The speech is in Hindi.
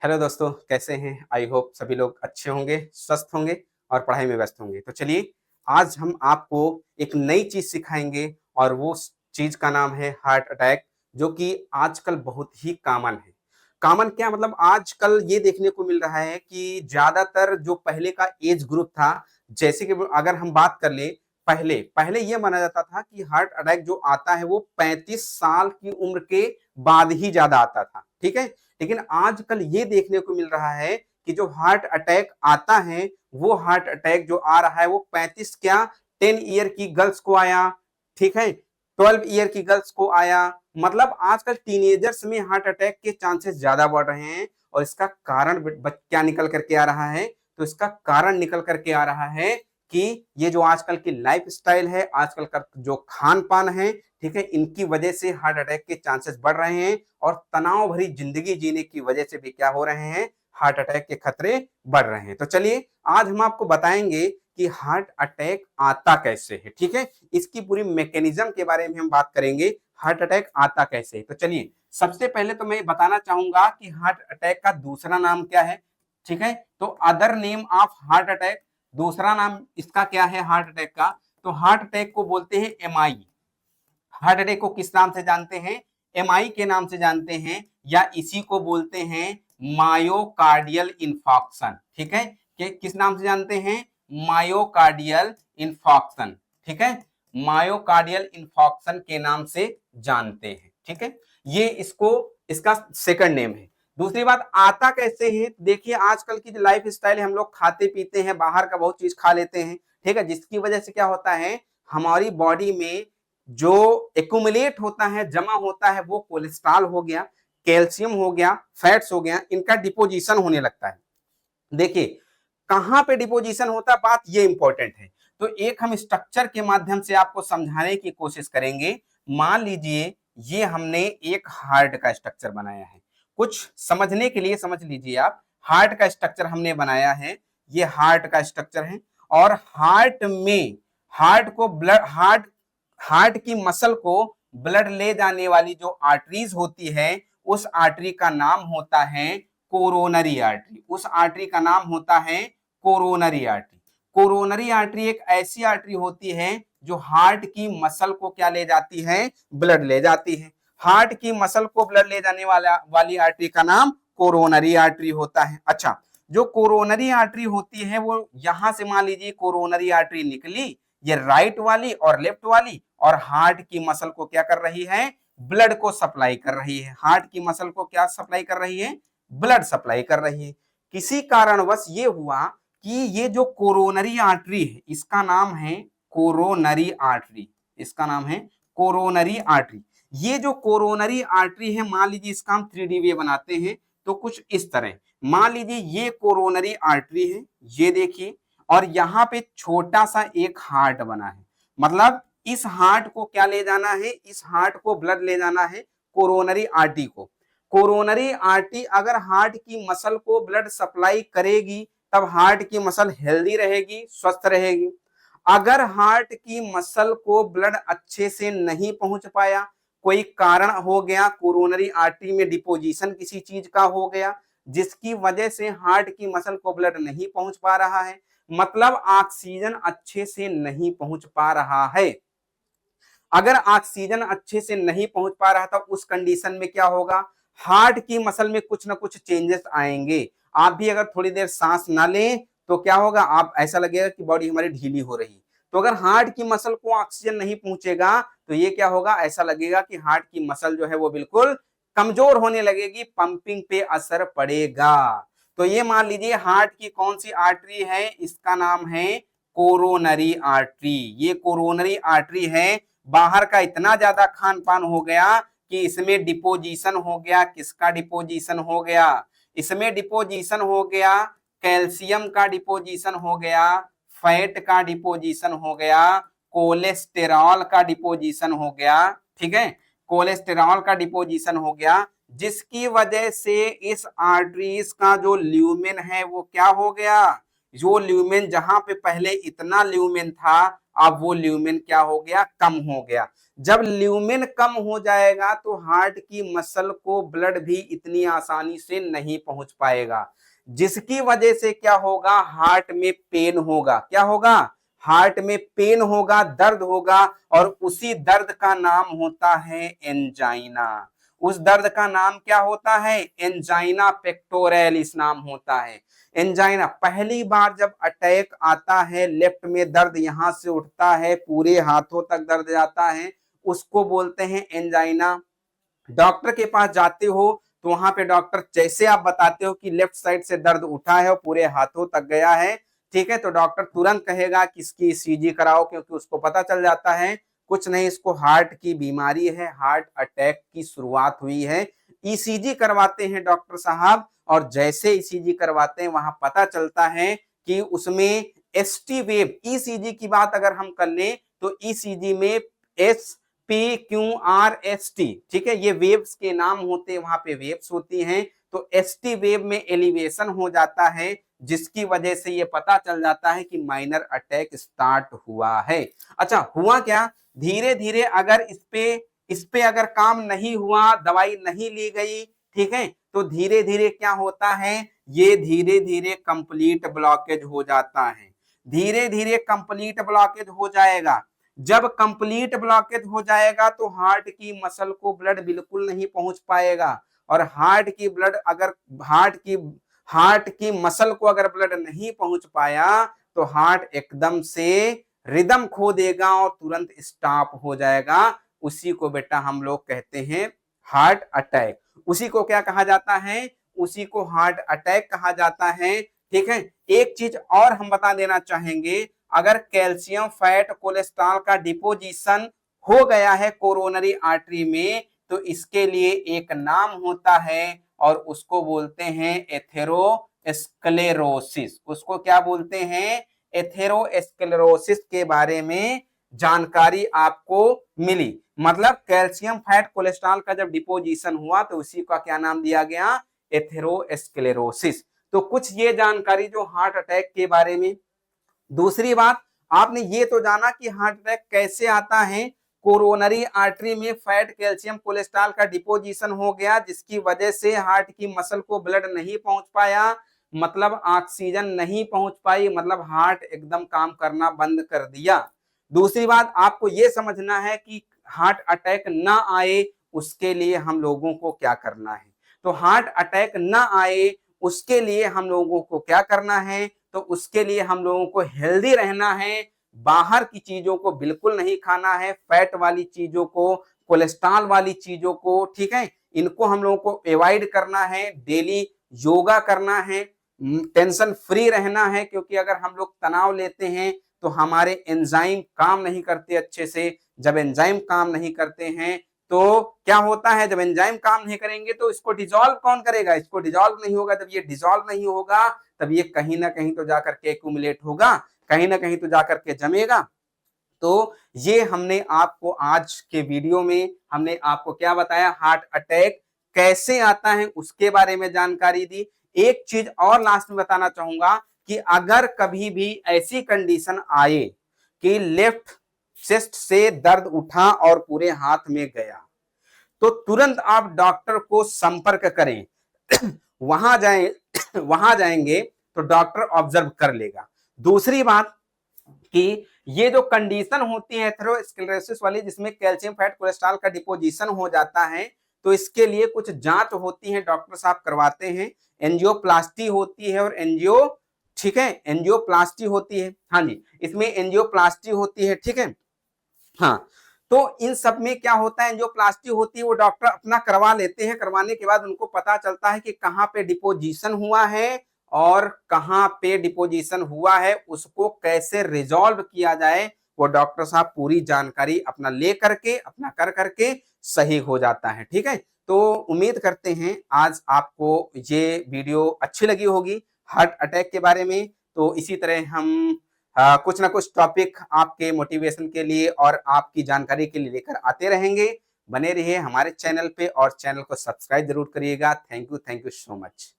हेलो दोस्तों, कैसे हैं? आई होप सभी लोग अच्छे होंगे, स्वस्थ होंगे और पढ़ाई में व्यस्त होंगे। तो चलिए, आज हम आपको एक नई चीज़ सिखाएँगे और वो स चीज़ का नाम है हार्ट अटैक, जो कि आजकल बहुत ही कॉमन है। कॉमन क्या मतलब आजकल ये देखने को मिल रहा है कि ज़्यादातर जो पहले का एज ग्रुप था, जैसे कि अगर हम बात कर लें पहले, पहले ये माना जाता था कि हार्ट अटैक जो आता है वो 35 साल की उम्र के बाद ही ज़्यादा आता था, ठीक है? लेकिन आजकल ये देखने को मिल रहा है कि जो हार्ट अटैक आता है वो हार्ट अटैक जो आ रहा है वो 35 क्या 10 ईयर की गर्ल्स को आया, ठीक है, 12 ईयर की गर्ल्स को आया। मतलब आजकल टीनेजर्स में हार्ट अटैक के चांसेस ज्यादा बढ़ रहे हैं। और इसका कारण क्या निकल करके आ रहा है? तो इसका कारण निकल करके आ रहा है कि ये जो आजकल की लाइफ स्टाइल है, आजकल का जो खान पान है, ठीक है, इनकी वजह से हार्ट अटैक के चांसेस बढ़ रहे हैं। और तनाव भरी जिंदगी जीने की वजह से भी क्या हो रहे हैं? हार्ट अटैक के खतरे बढ़ रहे हैं। तो चलिए, आज हम आपको बताएंगे कि हार्ट अटैक आता कैसे है, ठीक है, इसकी पूरी मैकेनिज्म के बारे में हम बात करेंगे। हार्ट अटैक आता कैसे है? तो चलिए, सबसे पहले तो मैं बताना चाहूंगा कि हार्ट अटैक का दूसरा नाम क्या है, ठीक है। तो other name of heart attack, दूसरा नाम इसका क्या है हार्ट अटैक का? तो हार्ट अटैक को बोलते हैं एमआई। हार्ट अटैक को किस नाम से जानते हैं? एमआई के नाम से जानते हैं, या इसी को बोलते हैं मायोकार्डियल इंफॉक्शन, ठीक है। किस नाम से जानते हैं? मायोकार्डियल इंफॉक्शन, ठीक है, मायोकार्डियल इंफॉक्शन के नाम से जानते हैं, ठीक है। ये इसको इसका सेकंड नेम है। दूसरी बात, आता कैसे है? देखिए, आजकल की जो लाइफ स्टाइल है, हम लोग खाते पीते हैं, बाहर का बहुत चीज खा लेते हैं, ठीक है, जिसकी वजह से क्या होता है, हमारी बॉडी में जो एक्यूमुलेट होता है, जमा होता है, वो कोलेस्ट्रॉल हो गया, कैल्शियम हो गया, फैट्स हो गया, इनका डिपोजिशन होने लगता है। देखिए, कहां पे डिपोजिशन होता है, बात ये इंपॉर्टेंट है। तो एक हम स्ट्रक्चर के माध्यम से आपको समझाने की कोशिश करेंगे। मान लीजिए ये हमने एक हार्ट का स्ट्रक्चर बनाया है। कुछ समझने के लिए समझ लीजिए आप, हार्ट का स्ट्रक्चर हमने बनाया है, ये हार्ट का स्ट्रक्चर है। और हार्ट में हार्ट को ब्लड हार्ट हार्ट की मसल को ब्लड ले जाने वाली जो आर्टरीज होती है, उस आर्टरी का नाम होता है कोरोनरी आर्टरी। उस आर्टरी का नाम होता है कोरोनरी आर्टरी। कोरोनरी आर्टरी एक ऐसी आर्टरी होती है जो हार्ट की मसल को क्या ले जाती है? ब्लड ले जाती है। हार्ट की मसल को ब्लड ले जाने वाली आर्टरी का नाम कोरोनरी आर्टरी होता है। अच्छा, जो कोरोनरी आर्टरी होती है वो यहां से मान लीजिए कोरोनरी आर्टरी निकली, ये राइट वाली और लेफ्ट वाली, और हार्ट की मसल को क्या कर रही है? ब्लड को सप्लाई कर रही है। हार्ट की मसल को क्या सप्लाई कर रही है? ब्लड सप्लाई कर रही है। किसी कारणवश ये हुआ कि ये जो कोरोनरी आर्टरी है, इसका नाम है कोरोनरी आर्टरी, इसका नाम है कोरोनरी आर्टरी। ये जो कोरोनरी आर्टरी है, मान लीजिए इसका हम 3D वे बनाते हैं तो कुछ इस तरह। मान लीजिए ये कोरोनरी आर्टरी है, ये देखिए, और यहाँ पे छोटा सा एक हार्ट बना है। मतलब इस हार्ट को क्या ले जाना है? इस हार्ट को ब्लड ले जाना है कोरोनरी आर्टरी को। कोरोनरी आर्टरी अगर हार्ट की मसल को ब्लड सप्लाई करेगी, तब हार्ट की मसल हेल्दी रहेगी, स्वस्थ रहेगी। अगर हार्ट की मसल को ब्लड अच्छे से नहीं पहुंच पाया, कोई कारण हो गया, कोरोनरी आर्टरी में डिपोजिशन किसी चीज का हो गया, जिसकी वजह से हार्ट की मसल को ब्लड नहीं पहुंच पा रहा है, मतलब ऑक्सीजन अच्छे से नहीं पहुंच पा रहा है। अगर ऑक्सीजन अच्छे से नहीं पहुंच पा रहा था, उस कंडीशन में क्या होगा? हार्ट की मसल में कुछ ना कुछ चेंजेस आएंगे। आप भी अगर थोड़ी देर सांस ना लें तो क्या होगा? आप ऐसा लगेगा कि बॉडी हमारी ढीली हो रही। तो अगर हार्ट की मसल को ऑक्सीजन नहीं पहुंचेगा तो ये क्या होगा? ऐसा लगेगा कि हार्ट की मसल जो है वो बिल्कुल कमजोर होने लगेगी, पंपिंग पे असर पड़ेगा। तो ये मान लीजिए हार्ट की कौन सी आर्टरी है? इसका नाम है कोरोनरी आर्टरी। ये कोरोनरी आर्टरी है। बाहर का इतना ज्यादा खान पान हो गया कि इसमें डिपोजिशन हो गया। किसका डिपोजिशन हो गया? इसमें डिपोजिशन हो गया कैल्शियम का डिपोजिशन हो गया, फैट का डिपोजिशन हो गया, कोलेस्टेरॉल का डिपोजिशन हो गया, ठीक है, कोलेस्टेरॉल का डिपोजिशन हो गया, जिसकी वजह से इस आर्टरीज का जो ल्यूमेन है वो क्या हो गया? जो ल्यूमेन जहां पे पहले इतना ल्यूमेन था, अब वो ल्यूमेन क्या हो गया, कम हो गया। जब ल्यूमेन कम हो जाएगा तो हार्ट की मसल को ब्लड भी इतनी आसानी से नहीं पहुंच पाएगा, जिसकी वजह से क्या होगा, हार्ट में पेन होगा। क्या होगा, हार्ट में पेन होगा, दर्द होगा, और उसी दर्द का नाम होता है एंजाइना। उस दर्द का नाम क्या होता है, एंजाइना पेक्टोरेलिस नाम होता है। एंजाइना, पहली बार जब अटैक आता है, लेफ्ट में दर्द यहां से उठता है, पूरे हाथों तक दर्द जाता है, उसको बोलते हैं एंजाइना। डॉक्टर के पास जाते हो तो वहां पे डॉक्टर जैसे आप बताते हो कि लेफ्ट साइड से दर्द उठा है और पूरे हाथों तक गया है, ठीक है, तो डॉक्टर तुरंत कहेगा कि इसकी ईसीजी कराओ, क्योंकि उसको पता चल जाता है कुछ नहीं, इसको हार्ट की बीमारी है, हार्ट अटैक की शुरुआत हुई है। ईसीजी करवाते हैं डॉक्टर साहब, और जैसे ईसीजी करवाते हैं वहां पता चलता है कि उसमें एसटी वेव, ईसीजी की बात अगर हम कर लें तो ईसीजी में SPQRST, ठीक है, ये वेव्स के नाम होते हैं, वहां पे वेव्स होती हैं, तो एसटी वेव में एलिवेशन हो जाता है, जिसकी वजह से ये पता चल जाता है कि माइनर अटैक स्टार्ट हुआ है। अच्छा, हुआ क्या, धीरे धीरे अगर इस पे अगर काम नहीं हुआ, दवाई नहीं ली गई, ठीक है, तो धीरे धीरे क्या होता है, ये धीरे धीरे कंप्लीट ब्लॉकेज हो जाता है। धीरे धीरे कंप्लीट ब्लॉकेज हो जाएगा। जब कंप्लीट ब्लॉकेज हो जाएगा तो हार्ट की मसल को ब्लड बिल्कुल नहीं पहुंच पाएगा, और हार्ट की मसल को अगर ब्लड नहीं पहुंच पाया तो हार्ट एकदम से रिदम खो देगा और तुरंत स्टॉप हो जाएगा। उसी को बेटा हम लोग कहते हैं हार्ट अटैक। उसी को क्या कहा जाता है, उसी को हार्ट अटैक कहा जाता है। ठीक है, एक चीज और हम बता देना चाहेंगे, अगर कैल्शियम फैट कोलेस्ट्रॉल का डिपोजिशन हो गया है कोरोनरी आर्टरी में, तो इसके लिए एक नाम होता है और उसको बोलते हैं एथेरोस्क्लेरोसिस। उसको क्या बोलते हैं, एथेरोस्क्लेरोसिस के बारे में जानकारी आपको मिली। मतलब कैल्शियम फैट कोलेस्ट्रॉल का जब डिपोजिशन हुआ तो उसी का क्या नाम दिया गया, एथेरोस्क्लेरोसिस। तो कुछ ये जानकारी जो हार्ट अटैक के बारे में। दूसरी बात, आपने ये तो जाना कि हार्ट अटैक कैसे आता है, कोरोनरी आर्टरी में फैट कैल्शियम कोलेस्ट्रॉल का डिपोजिशन हो गया, जिसकी वजह से हार्ट की मसल को ब्लड नहीं पहुंच पाया, मतलब ऑक्सीजन नहीं पहुंच पाई, मतलब हार्ट एकदम काम करना बंद कर दिया। दूसरी बात, आपको यह समझना है कि हार्ट अटैक ना आए उसके लिए हम लोगों को क्या करना है। तो हार्ट अटैक ना आए उसके लिए हम लोगों को क्या करना है, तो उसके लिए हम लोगों को हेल्दी रहना है, बाहर की चीजों को बिल्कुल नहीं खाना है, फैट वाली चीजों को, कोलेस्ट्रॉल वाली चीजों को, ठीक है, इनको हम लोगों को अवॉइड करना है। डेली योगा करना है, टेंशन फ्री रहना है, क्योंकि अगर हम लोग तनाव लेते हैं तो हमारे एंजाइम काम नहीं करते अच्छे से। जब एंजाइम काम नहीं करते हैं तो क्या होता है, जब एंजाइम काम नहीं करेंगे तो इसको डिसॉल्व कौन करेगा, इसको डिसॉल्व नहीं होगा। जब ये डिसॉल्व नहीं होगा तब ये कहीं ना कहीं तो जाकर के एक्यूमुलेट होगा, कहीं ना कहीं तो जाकर के जमेगा। तो ये हमने आपको आज के वीडियो में हमने आपको क्या बताया, हार्ट अटैक कैसे आता है उसके बारे में जानकारी दी। एक चीज और लास्ट में बताना चाहूंगा कि अगर कभी भी ऐसी कंडीशन आए कि लेफ्ट चेस्ट से दर्द उठा और पूरे हाथ में गया, तो तुरंत आप डॉक्टर को संपर्क करें। वहां जाएंगे तो डॉक्टर ऑब्जर्व कर लेगा। दूसरी बात कि ये जो कंडीशन होती है एथेरोस्क्लेरोसिस वाली, जिसमें कैल्शियम फैट कोलेस्ट्रॉल का डिपोजिशन हो जाता है, तो इसके लिए कुछ जांच होती है, डॉक्टर साहब करवाते हैं। एंजियोप्लास्टी होती है और ठीक है, एंजियोप्लास्टी होती है, हाँ जी, इसमें एंजियोप्लास्टी होती है, ठीक है, हाँ। तो इन सब में क्या होता है, जो प्लास्टिक होती है वो डॉक्टर अपना करवा लेते हैं। करवाने के बाद उनको पता चलता है कि कहाँ पे डिपोजिशन हुआ है और कहाँ पे डिपोजिशन हुआ है, उसको कैसे रिजॉल्व किया जाए, वो डॉक्टर साहब पूरी जानकारी अपना ले करके अपना कर करके सही हो जाता है। ठीक है, तो उम्मीद करते हैं आज आपको ये वीडियो अच्छी लगी होगी हार्ट अटैक के बारे में। तो इसी तरह हम कुछ ना कुछ टॉपिक आपके मोटिवेशन के लिए और आपकी जानकारी के लिए लेकर आते रहेंगे। बने रहिए हमारे चैनल पे और चैनल को सब्सक्राइब जरूर करिएगा। Thank you so much.